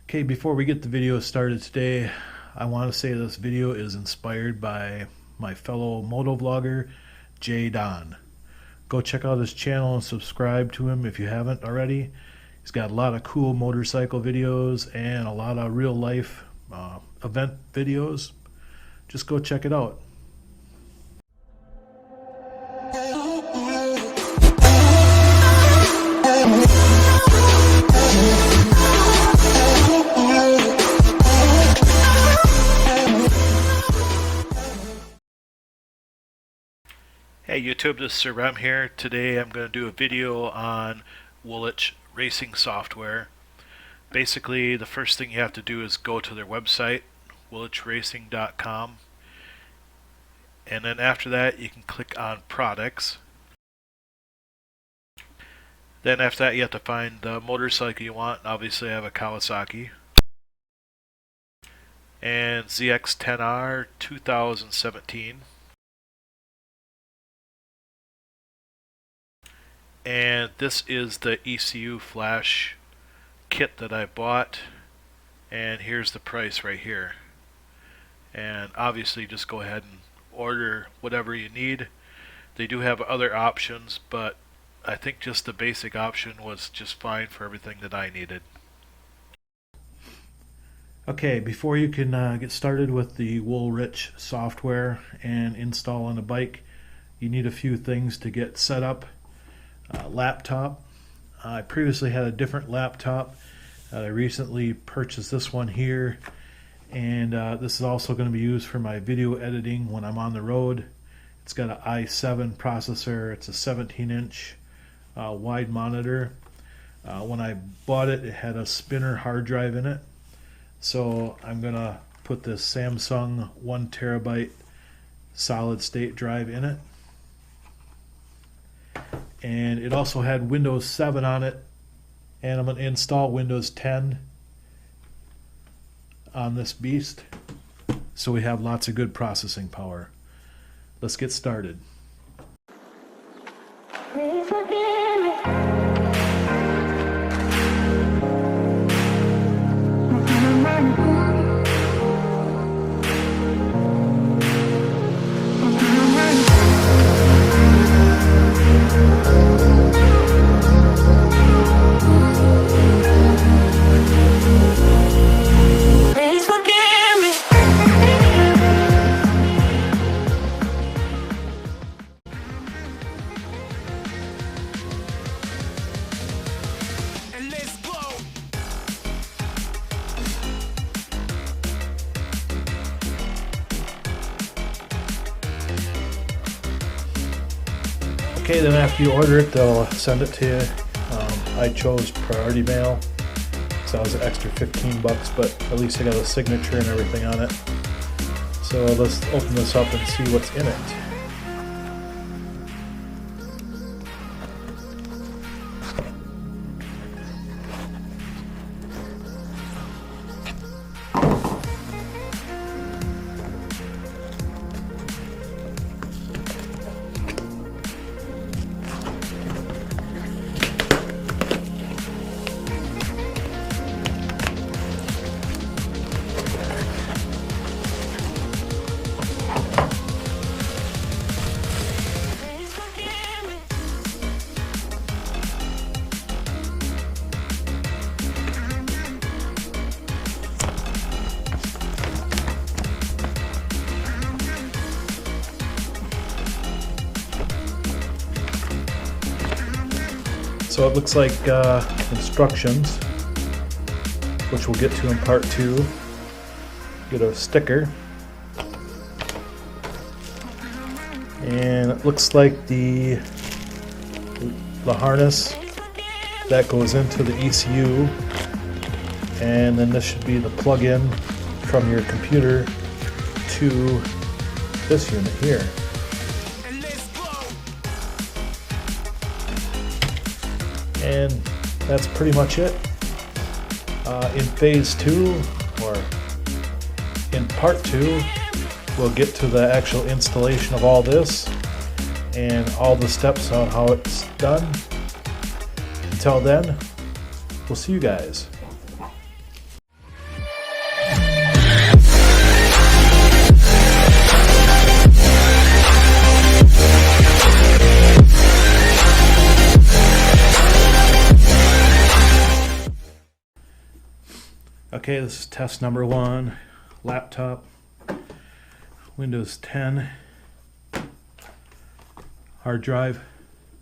Okay, before we get the video started today, I want to say this video is inspired by my fellow motovlogger, Jay Don. Go check out his channel and subscribe to him if you haven't already. He's got a lot of cool motorcycle videos and a lot of real life event videos. Just go check it out. Hey YouTube, this is Sir Rem here. Today I'm going to do a video on Woolich Racing Software. Basically, the first thing you have to do is go to their website, woolichracing.com, and then after that you can click on products. Then after that you have to find the motorcycle you want. Obviously I have a Kawasaki and ZX10R 2017. And this is the ECU flash kit that I bought, and here's the price right here. And obviously just go ahead and order whatever you need. They do have other options, but I think just the basic option was just fine for everything that I needed. Okay, before you can get started with the Woolich software and install on a bike, you need a few things to get set up. Laptop. I previously had a different laptop. I recently purchased this one here, and this is also going to be used for my video editing when I'm on the road. It's got an i7 processor. It's a 17-inch wide monitor. When I bought it, it had a spinner hard drive in it, so I'm going to put this Samsung 1 terabyte solid state drive in it. And it also had Windows 7 on it, and I'm going to install Windows 10 on this beast so we have lots of good processing power. Let's get started. Okay, then after you order it, they'll send it to you. I chose priority mail, so that was an extra 15 bucks, but at least I got a signature and everything on it. So let's open this up and see what's in it. So it looks like instructions, which we'll get to in part 2. Get a sticker. And it looks like the harness that goes into the ECU. And then this should be the plug-in from your computer to this unit here. And that's pretty much it. In phase 2, or in part 2, we'll get to the actual installation of all this and all the steps on how it's done. Until then, we'll see you guys. Okay, this is test number 1. Laptop, Windows 10, hard drive.